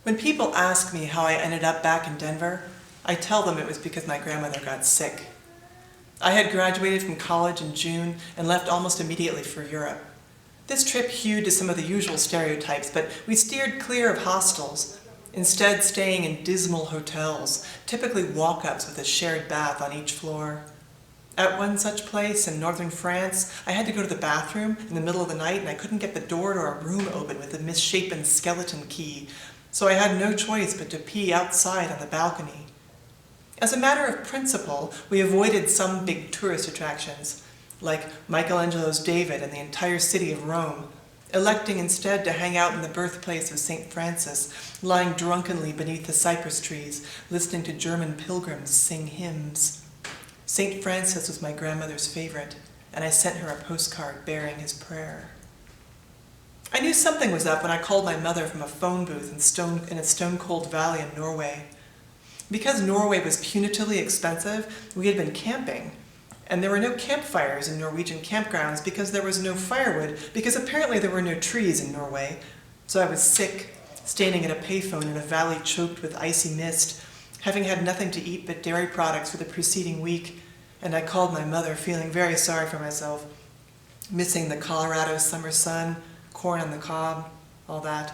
When people ask me how I ended up back in Denver, I tell them it was because my grandmother got sick. I had graduated from college in June and left almost immediately for Europe. This trip hewed to some of the usual stereotypes, but we steered clear of hostels, instead staying in dismal hotels, typically walk-ups with a shared bath on each floor. At one such place in northern France, I had to go to the bathroom in the middle of the night and I couldn't get the door to our room open with a misshapen skeleton key, so I had no choice but to pee outside on the balcony. As a matter of principle, we avoided some big tourist attractions, like Michelangelo's David and the entire city of Rome, electing instead to hang out in the birthplace of St. Francis, lying drunkenly beneath the cypress trees, listening to German pilgrims sing hymns. St. Francis was my grandmother's favorite, and I sent her a postcard bearing his prayer. I knew something was up when I called my mother from a phone booth in a stone-cold valley in Norway. Because Norway was punitively expensive, we had been camping, and there were no campfires in Norwegian campgrounds because there was no firewood, because apparently there were no trees in Norway. So I was sick, standing at a payphone in a valley choked with icy mist, having had nothing to eat but dairy products for the preceding week, and I called my mother feeling very sorry for myself, missing the Colorado summer sun, corn on the cob, all that.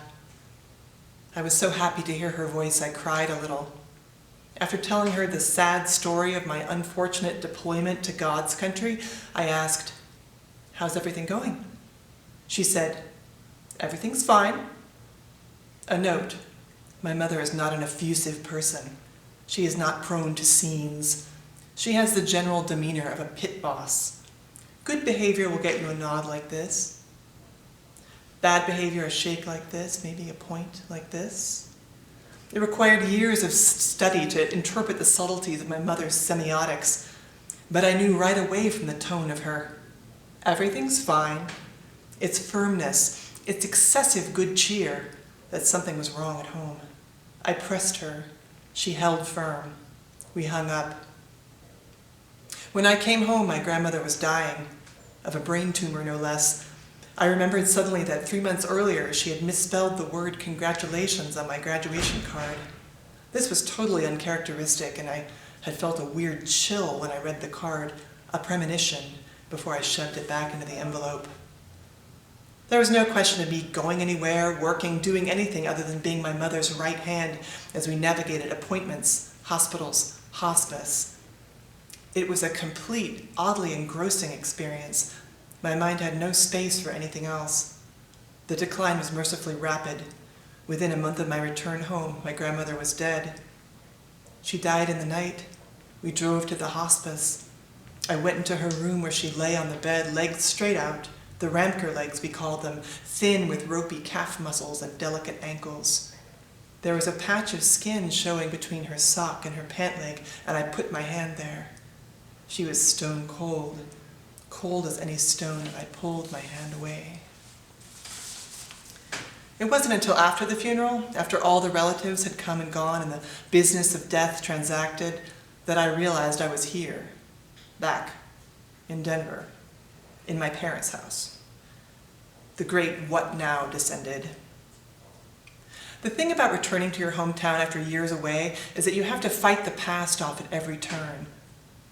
I was so happy to hear her voice I cried a little. After telling her the sad story of my unfortunate deployment to God's country, I asked, "How's everything going?" She said, "Everything's fine." A note: my mother is not an effusive person. She is not prone to scenes. She has the general demeanor of a pit boss. Good behavior will get you a nod like this. Bad behavior, a shake like this, maybe a point like this. It required years of study to interpret the subtleties of my mother's semiotics, but I knew right away from the tone of her. Everything's fine. Its firmness, its excessive good cheer, that something was wrong at home. I pressed her. She held firm. We hung up. When I came home, my grandmother was dying, of a brain tumor no less. I remembered suddenly that 3 months earlier she had misspelled the word congratulations on my graduation card. This was totally uncharacteristic, and I had felt a weird chill when I read the card, a premonition, before I shoved it back into the envelope. There was no question of me going anywhere, working, doing anything other than being my mother's right hand as we navigated appointments, hospitals, hospice. It was a complete, oddly engrossing experience. My mind had no space for anything else. The decline was mercifully rapid. Within a month of my return home, my grandmother was dead. She died in the night. We drove to the hospice. I went into her room where she lay on the bed, legs straight out, the Ramker legs we called them, thin with ropey calf muscles and delicate ankles. There was a patch of skin showing between her sock and her pant leg, and I put my hand there. She was stone cold. Cold as any stone, and I pulled my hand away. It wasn't until after the funeral, after all the relatives had come and gone and the business of death transacted, that I realized I was here, back in Denver, in my parents' house. The great what now descended. The thing about returning to your hometown after years away is that you have to fight the past off at every turn.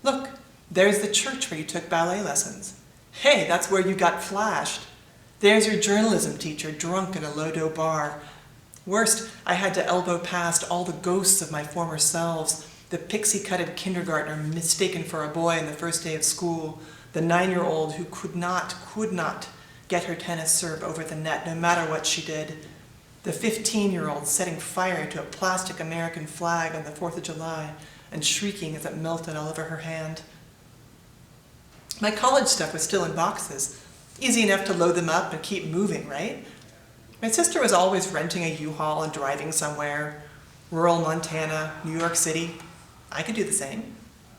Look, there's the church where you took ballet lessons. Hey, that's where you got flashed. There's your journalism teacher drunk in a Lodo bar. Worst, I had to elbow past all the ghosts of my former selves, the pixie-cutted kindergartner mistaken for a boy on the first day of school, the 9-year-old who could not get her tennis serve over the net no matter what she did, the 15-year-old setting fire to a plastic American flag on the 4th of July and shrieking as it melted all over her hand. My college stuff was still in boxes. Easy enough to load them up and keep moving, right? My sister was always renting a U-Haul and driving somewhere. Rural Montana, New York City. I could do the same.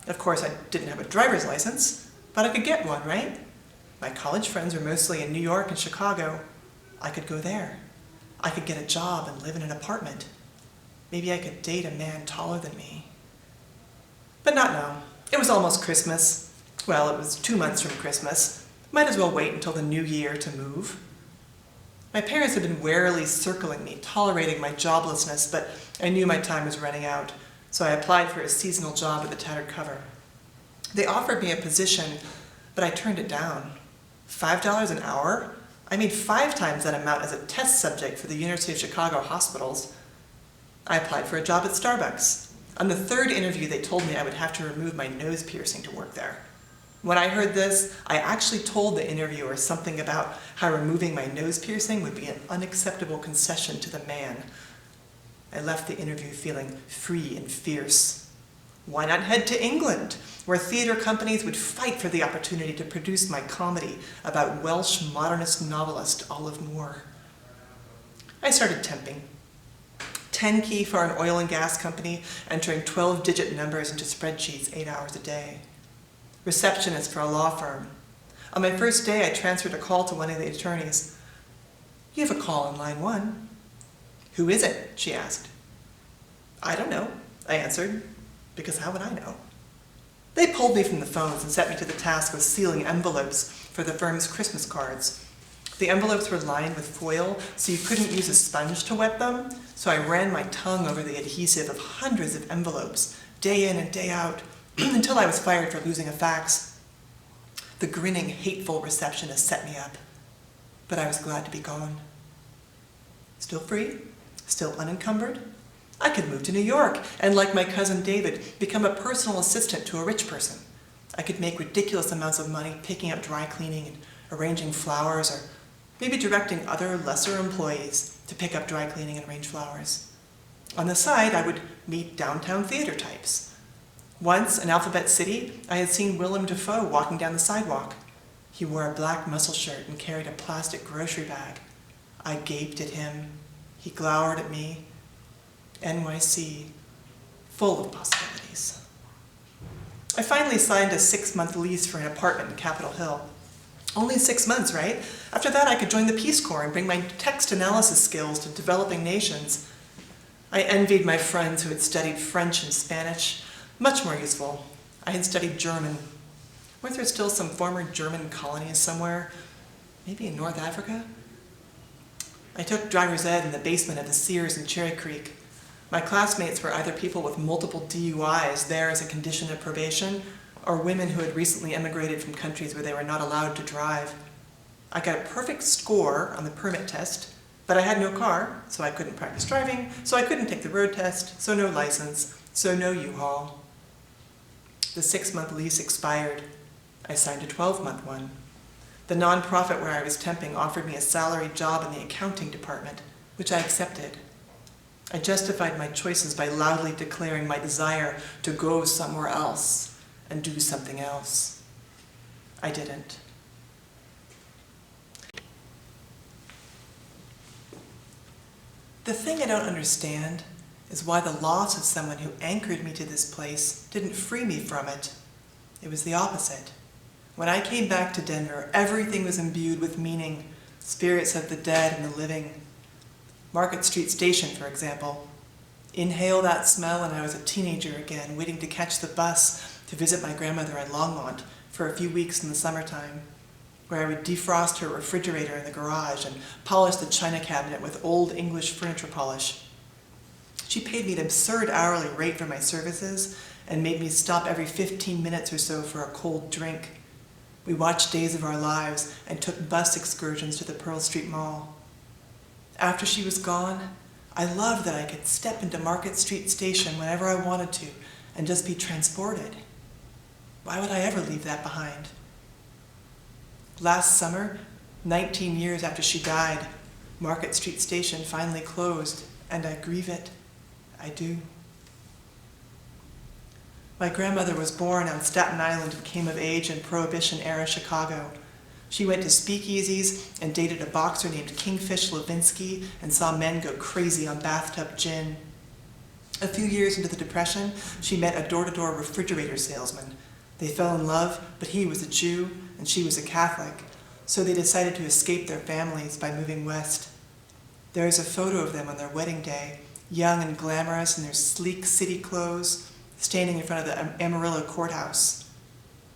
Of course, I didn't have a driver's license, but I could get one, right? My college friends were mostly in New York and Chicago. I could go there. I could get a job and live in an apartment. Maybe I could date a man taller than me. But not now. It was almost Christmas. Well, it was 2 months from Christmas. Might as well wait until the new year to move. My parents had been warily circling me, tolerating my joblessness, but I knew my time was running out, so I applied for a seasonal job at the Tattered Cover. They offered me a position, but I turned it down. $5 an hour? I made 5 times that amount as a test subject for the University of Chicago hospitals. I applied for a job at Starbucks. On the 3rd interview, they told me I would have to remove my nose piercing to work there. When I heard this, I actually told the interviewer something about how removing my nose piercing would be an unacceptable concession to the man. I left the interview feeling free and fierce. Why not head to England, where theater companies would fight for the opportunity to produce my comedy about Welsh modernist novelist Olive Moore? I started temping. 10 key for an oil and gas company, entering 12-digit numbers into spreadsheets 8 hours a day. Receptionist for a law firm. On my first day, I transferred a call to one of the attorneys. "You have a call on line 1. "Who is it?" she asked. "I don't know," I answered, because how would I know? They pulled me from the phones and set me to the task of sealing envelopes for the firm's Christmas cards. The envelopes were lined with foil, so you couldn't use a sponge to wet them, so I ran my tongue over the adhesive of hundreds of envelopes, day in and day out, until I was fired for losing a fax. The grinning, hateful receptionist set me up, but I was glad to be gone. Still free, still unencumbered, I could move to New York and, like my cousin David, become a personal assistant to a rich person. I could make ridiculous amounts of money picking up dry cleaning and arranging flowers, or maybe directing other lesser employees to pick up dry cleaning and arrange flowers. On the side, I would meet downtown theater types. Once, in Alphabet City, I had seen Willem Dafoe walking down the sidewalk. He wore a black muscle shirt and carried a plastic grocery bag. I gaped at him. He glowered at me. NYC, full of possibilities. I finally signed a 6-month lease for an apartment in Capitol Hill. Only 6 months, right? After that, I could join the Peace Corps and bring my text analysis skills to developing nations. I envied my friends who had studied French and Spanish. Much more useful. I had studied German. Weren't there still some former German colonies somewhere? Maybe in North Africa? I took driver's ed in the basement of the Sears in Cherry Creek. My classmates were either people with multiple DUIs there as a condition of probation, or women who had recently emigrated from countries where they were not allowed to drive. I got a perfect score on the permit test, but I had no car, so I couldn't practice driving, so I couldn't take the road test, so no license, so no U-Haul. The 6-month lease expired. I signed a 12-month one. The nonprofit where I was temping offered me a salaried job in the accounting department, which I accepted. I justified my choices by loudly declaring my desire to go somewhere else and do something else. I didn't. The thing I don't understand is why the loss of someone who anchored me to this place didn't free me from it. It was the opposite. When I came back to Denver, everything was imbued with meaning, spirits of the dead and the living. Market Street Station, for example. Inhale that smell and I was a teenager again, waiting to catch the bus to visit my grandmother in Longmont for a few weeks in the summertime, where I would defrost her refrigerator in the garage and polish the china cabinet with old English furniture polish. She paid me an absurd hourly rate for my services and made me stop every 15 minutes or so for a cold drink. We watched Days of Our Lives and took bus excursions to the Pearl Street Mall. After she was gone, I loved that I could step into Market Street Station whenever I wanted to and just be transported. Why would I ever leave that behind? Last summer, 19 years after she died, Market Street Station finally closed, and I grieve it. I do. My grandmother was born on Staten Island and came of age in Prohibition-era Chicago. She went to speakeasies and dated a boxer named Kingfish Levinsky and saw men go crazy on bathtub gin. A few years into the Depression, she met a door-to-door refrigerator salesman. They fell in love, but he was a Jew and she was a Catholic, so they decided to escape their families by moving west. There is a photo of them on their wedding day, young and glamorous in their sleek city clothes, standing in front of the Amarillo courthouse.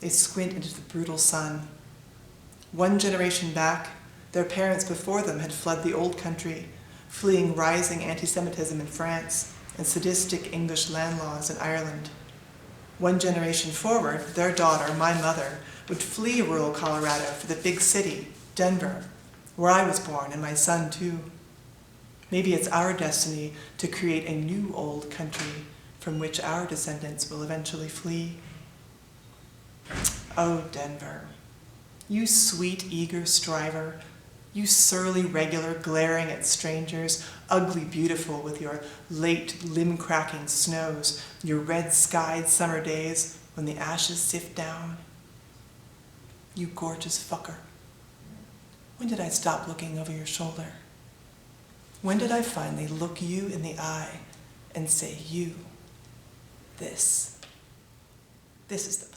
They squint into the brutal sun. One generation back, Their parents before them had fled the old country, fleeing rising anti-Semitism in France and sadistic English land laws in Ireland. One generation forward, their daughter, my mother, would flee rural Colorado for the big city, Denver, where I was born and my son too. Maybe it's our destiny to create a new old country from which our descendants will eventually flee. Oh, Denver, you sweet, eager striver, you surly regular glaring at strangers, ugly beautiful with your late limb-cracking snows, your red-skied summer days when the ashes sift down. You gorgeous fucker. When did I stop looking over your shoulder? When did I finally look you in the eye and say, you, this is the